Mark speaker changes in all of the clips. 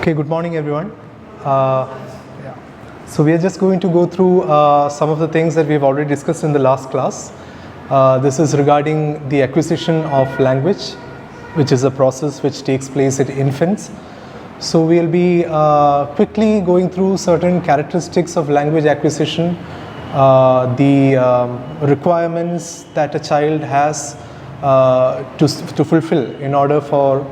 Speaker 1: Okay, good morning everyone. Yeah. So we are just going to go through some of the things that we've already discussed in the last class. This is regarding the acquisition of language, which is a process which takes place in infants. So we'll be quickly going through certain characteristics of language acquisition, the requirements that a child has to fulfill in order for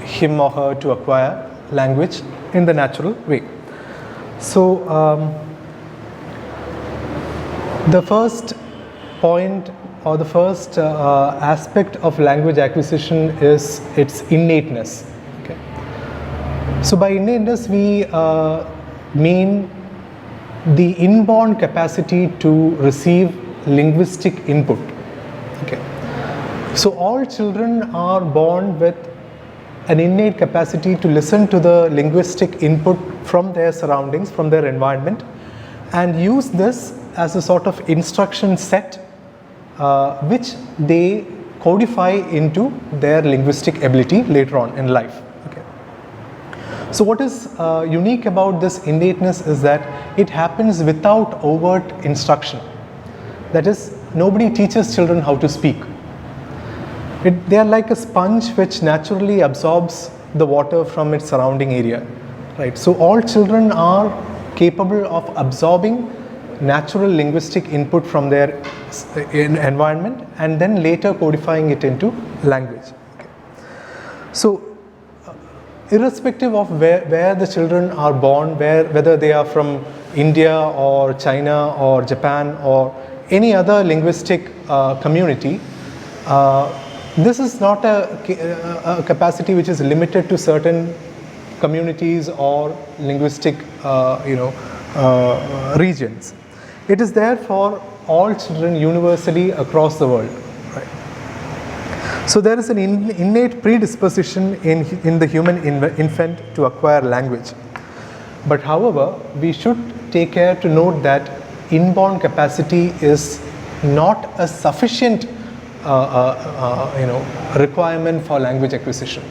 Speaker 1: him or her to acquire language in the natural way. So the first point or the first aspect of language acquisition is its innateness. Okay. So by innateness we mean the inborn capacity to receive linguistic input. Okay. So all children are born with an innate capacity to listen to the linguistic input from their surroundings, from their environment, and use this as a sort of instruction set which they codify into their linguistic ability later on in life. Okay. So what is unique about this innateness is that it happens without overt instruction. That is, nobody teaches children how to speak. They are like a sponge which naturally absorbs the water from its surrounding area, right? So all children are capable of absorbing natural linguistic input from their environment and then later codifying it into language. Okay. So irrespective of where the children are born, whether they are from India or China or Japan or any other linguistic community, this is not a capacity which is limited to certain communities or linguistic regions. It is there for all children universally across the world. Right? So there is an innate predisposition in the human infant to acquire language. But however, we should take care to note that inborn capacity is not a sufficient requirement for language acquisition.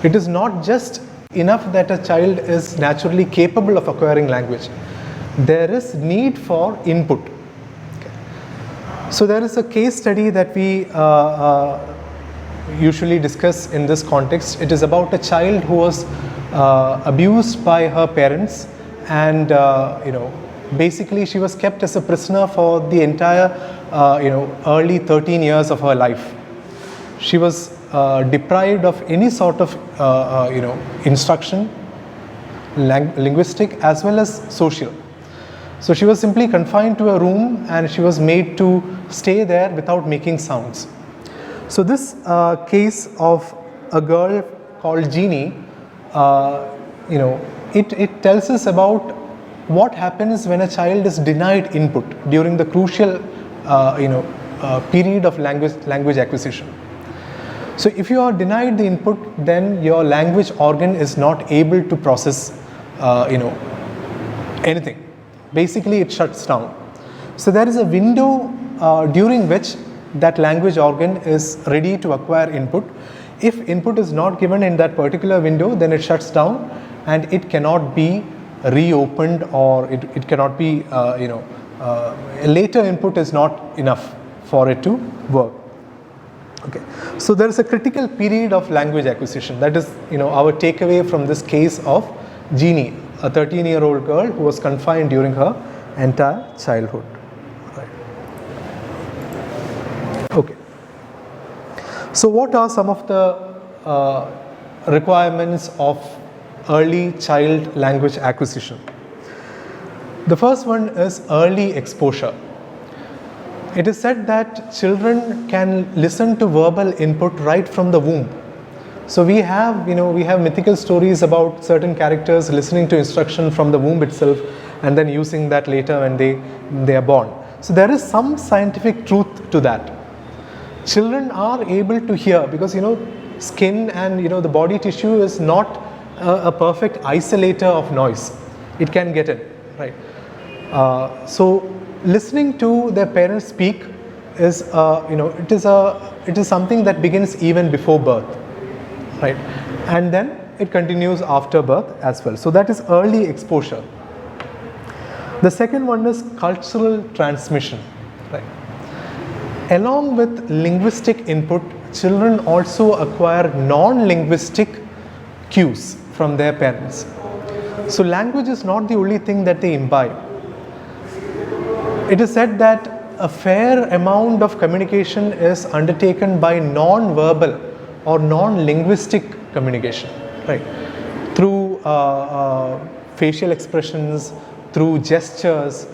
Speaker 1: It is not just enough that a child is naturally capable of acquiring language. There is need for input. Okay. So there is a case study that we usually discuss in this context. It is about a child who was abused by her parents, and basically she was kept as a prisoner for the entire early 13 years of her life. She was deprived of any sort of instruction, linguistic as well as social. So she was simply confined to a room and she was made to stay there without making sounds. So this case of a girl called Jeannie, it tells us about what happens when a child is denied input during the crucial period of language acquisition. So if you are denied the input, then your language organ is not able to process anything. Basically it shuts down. So there is a window during which that language organ is ready to acquire input. If input is not given in that particular window, then it shuts down and it cannot be reopened, or it cannot be later input is not enough for it to work. Okay. So there is a critical period of language acquisition. That is our takeaway from this case of Jeannie, a 13-year-old girl who was confined during her entire childhood. Right. Okay. So what are some of the requirements of early child language acquisition? The first one is early exposure. It is said that children can listen to verbal input right from the womb. So we have mythical stories about certain characters listening to instruction from the womb itself and then using that later when they are born. So there is some scientific truth to that. Children are able to hear because skin and the body tissue is not a perfect isolator of noise. It can get in, right? So listening to their parents speak is it is something that begins even before birth, right? And then it continues after birth as well. So that is early exposure. The second one is cultural transmission. Right? Along with linguistic input, children also acquire non-linguistic cues from their parents. So language is not the only thing that they imbibe. It is said that a fair amount of communication is undertaken by non-verbal or non-linguistic communication, right? Through facial expressions, through gestures,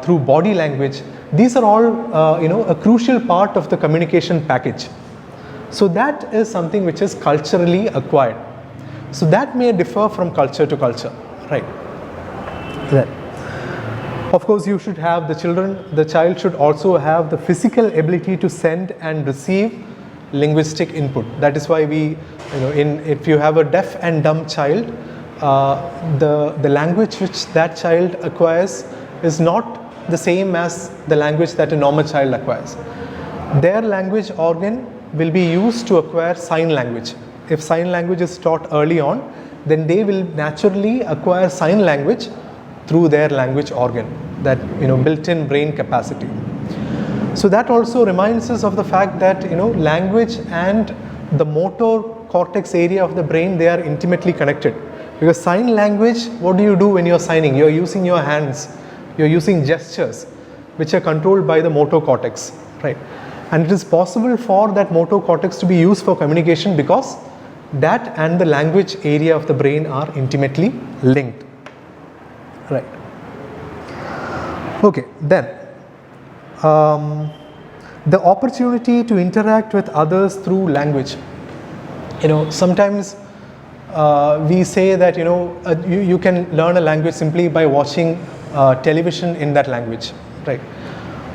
Speaker 1: through body language. These are all, a crucial part of the communication package. So that is something which is culturally acquired. So that may differ from culture to culture, right? Then, of course, you should have the child should also have the physical ability to send and receive linguistic input. That is why we, if you have a deaf and dumb child, the language which that child acquires is not the same as the language that a normal child acquires. Their language organ will be used to acquire sign language. If sign language is taught early on, then they will naturally acquire sign language through their language organ, that built-in brain capacity. So that also reminds us of the fact that language and the motor cortex area of the brain, they are intimately connected. Because sign language, what do you do when you're signing? You're using your hands, you're using gestures, which are controlled by the motor cortex, right? And it is possible for that motor cortex to be used for communication because that and the language area of the brain are intimately linked. Right. Okay, then the opportunity to interact with others through language. Sometimes we say that you can learn a language simply by watching television in that language, right?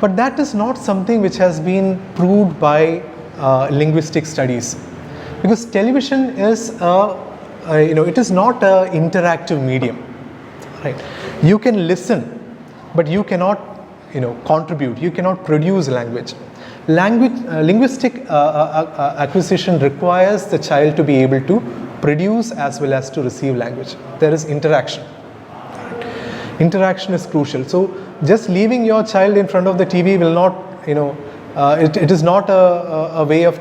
Speaker 1: But that is not something which has been proved by linguistic studies, because television is it is not an interactive medium. Right. You can listen, but you cannot, contribute. You cannot produce language. Linguistic acquisition requires the child to be able to produce as well as to receive language. There is interaction. Right. Interaction is crucial. So just leaving your child in front of the TV will not, it is not a way of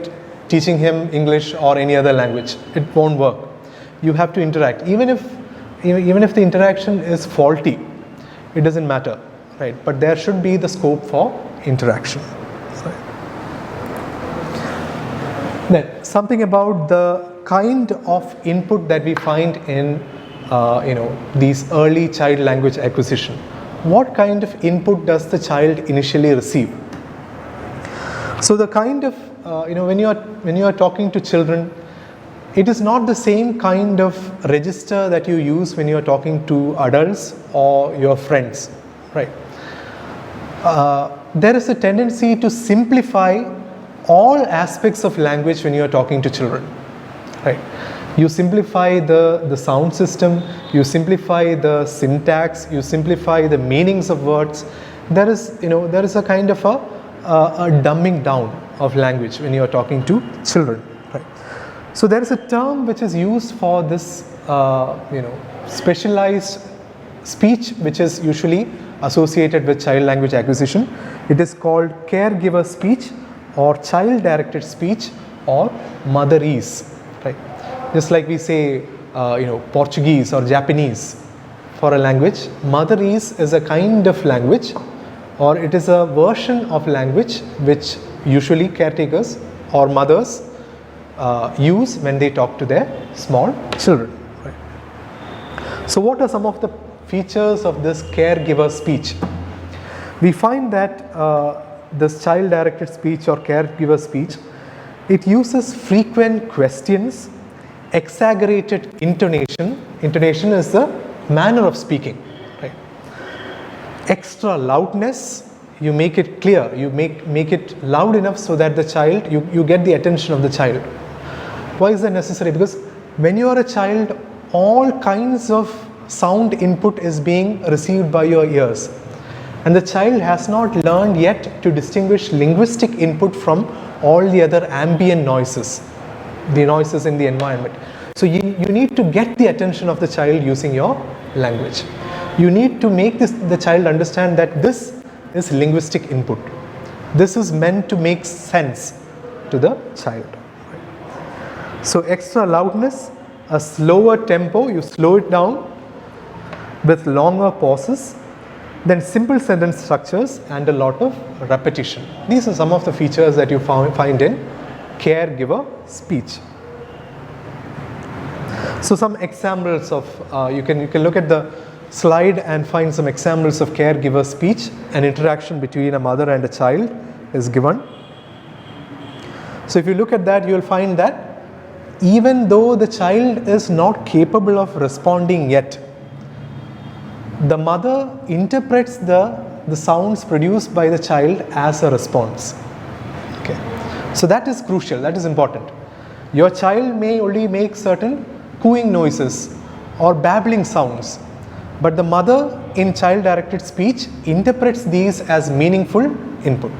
Speaker 1: teaching him English or any other language. It won't work. You have to interact. Even if the interaction is faulty, it doesn't matter, right? But there should be the scope for interaction. Right. Then something about the kind of input that we find in these early child language acquisition. What kind of input does the child initially receive? So the kind of when you are talking to children, it is not the same kind of register that you use when you are talking to adults or your friends, right? There is a tendency to simplify all aspects of language when you are talking to children, right? You simplify the sound system, you simplify the syntax, you simplify the meanings of words. There is a kind of a dumbing down of language when you are talking to children. So there is a term which is used for this, specialized speech, which is usually associated with child language acquisition. It is called caregiver speech or child-directed speech or motherese, right? Just like we say, Portuguese or Japanese for a language, motherese is a kind of language, or it is a version of language which usually caretakers or mothers use when they talk to their small children. Right. So what are some of the features of this caregiver speech? We find that this child-directed speech or caregiver speech, it uses frequent questions, exaggerated intonation. Intonation is the manner of speaking. Right. Extra loudness. You make it clear. You make it loud enough so that the child, you get the attention of the child. Why is that necessary? Because when you are a child, all kinds of sound input is being received by your ears. And the child has not learned yet to distinguish linguistic input from all the other ambient noises, the noises in the environment. So you need to get the attention of the child using your language. You need to make the child understand that this is linguistic input. This is meant to make sense to the child. So extra loudness, a slower tempo, you slow it down with longer pauses, then simple sentence structures and a lot of repetition. These are some of the features that you find in caregiver speech. So some examples of, you can look at the slide and find some examples of caregiver speech. An interaction between a mother and a child is given. So if you look at that, you will find that even though the child is not capable of responding yet, the mother interprets the sounds produced by the child as a response. Okay. So that is crucial, that is important. Your child may only make certain cooing noises or babbling sounds, but the mother in child-directed speech interprets these as meaningful input.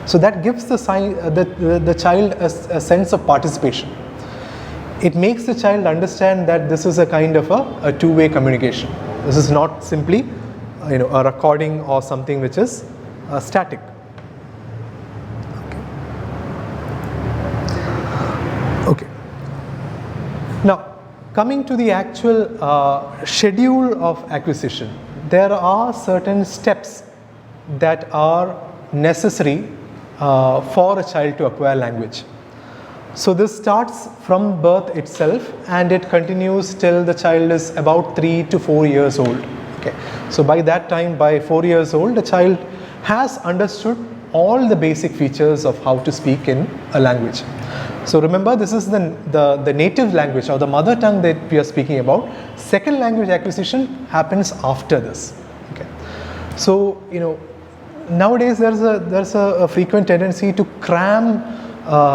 Speaker 1: So that gives the child a sense of participation. It makes the child understand that this is a kind of a two-way communication. This is not simply a recording or something which is static. Okay. Now, coming to the actual schedule of acquisition, there are certain steps that are necessary for a child to acquire language. So this starts from birth itself and it continues till the child is about 3 to 4 years old. Okay. So by that time, by 4 years old, the child has understood all the basic features of how to speak in a language. So remember, this is the native language or the mother tongue that we are speaking about. Second language acquisition happens after this. Okay. So nowadays there's a frequent tendency to cram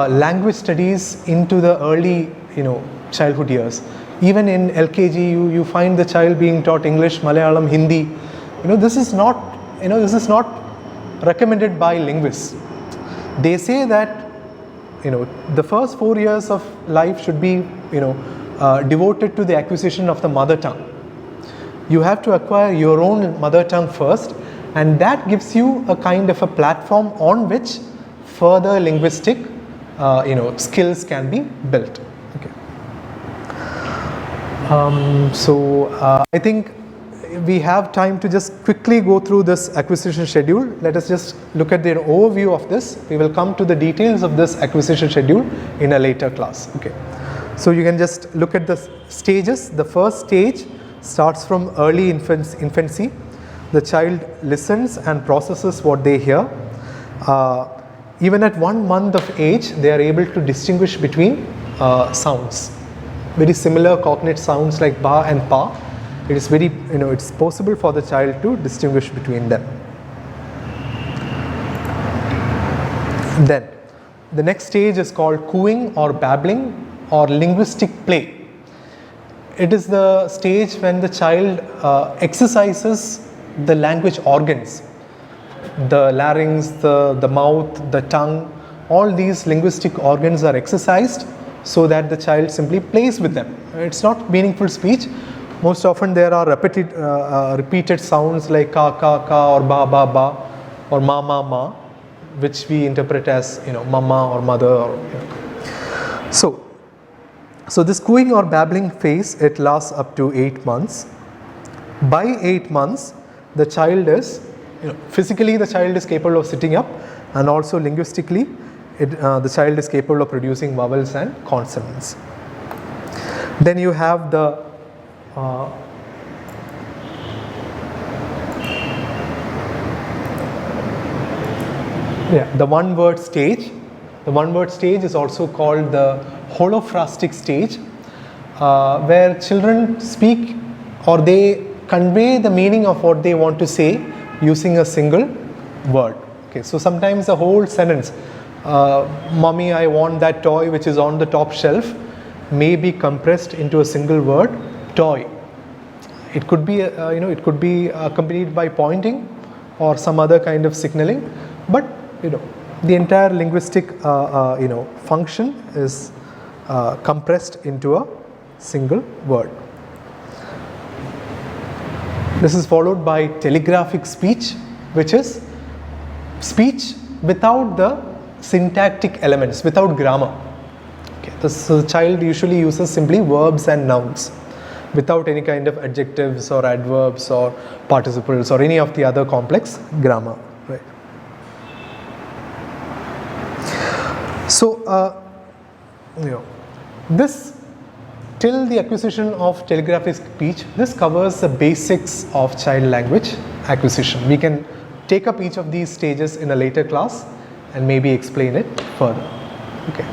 Speaker 1: language studies into the early childhood years. Even in LKG, you find the child being taught English, Malayalam, Hindi. This is not recommended by linguists. They say that the first 4 years of life should be devoted to the acquisition of the mother tongue. You have to acquire your own mother tongue first, and that gives you a kind of a platform on which further linguistic skills can be built. Okay. I think we have time to just quickly go through this acquisition schedule. Let us just look at the overview of this. We will come to the details of this acquisition schedule in a later class. Okay. So you can just look at the stages. The first stage starts from early infancy. The child listens and processes what they hear. Even at 1 month of age, they are able to distinguish between sounds. Very similar cognate sounds like ba and pa. It is very, it's possible for the child to distinguish between them. Then, the next stage is called cooing or babbling or linguistic play. It is the stage when the child exercises the language organs. The larynx, the mouth, the tongue, all these linguistic organs are exercised so that the child simply plays with them. It's not meaningful speech. Most often there are repeated sounds like ka, ka, ka or ba, ba, ba or ma, ma, ma, which we interpret as mama or mother. Or, So this cooing or babbling phase, it lasts up to 8 months. By 8 months, the child is physically the child is capable of sitting up, and also linguistically the child is capable of producing vowels and consonants. Then you have the one word stage. The one word stage is also called the holophrastic stage, where children speak or they convey the meaning of what they want to say using a single word. Okay, so sometimes the whole sentence, mommy, I want that toy which is on the top shelf, may be compressed into a single word, toy. It could be, it could be accompanied by pointing or some other kind of signaling, but the entire linguistic function is compressed into a single word. This is followed by telegraphic speech, which is speech without the syntactic elements, without grammar. Okay. So the child usually uses simply verbs and nouns without any kind of adjectives or adverbs or participles or any of the other complex grammar. Right. So, this till the acquisition of telegraphic speech, this covers the basics of child language acquisition. We can take up each of these stages in a later class and maybe explain it further. Okay.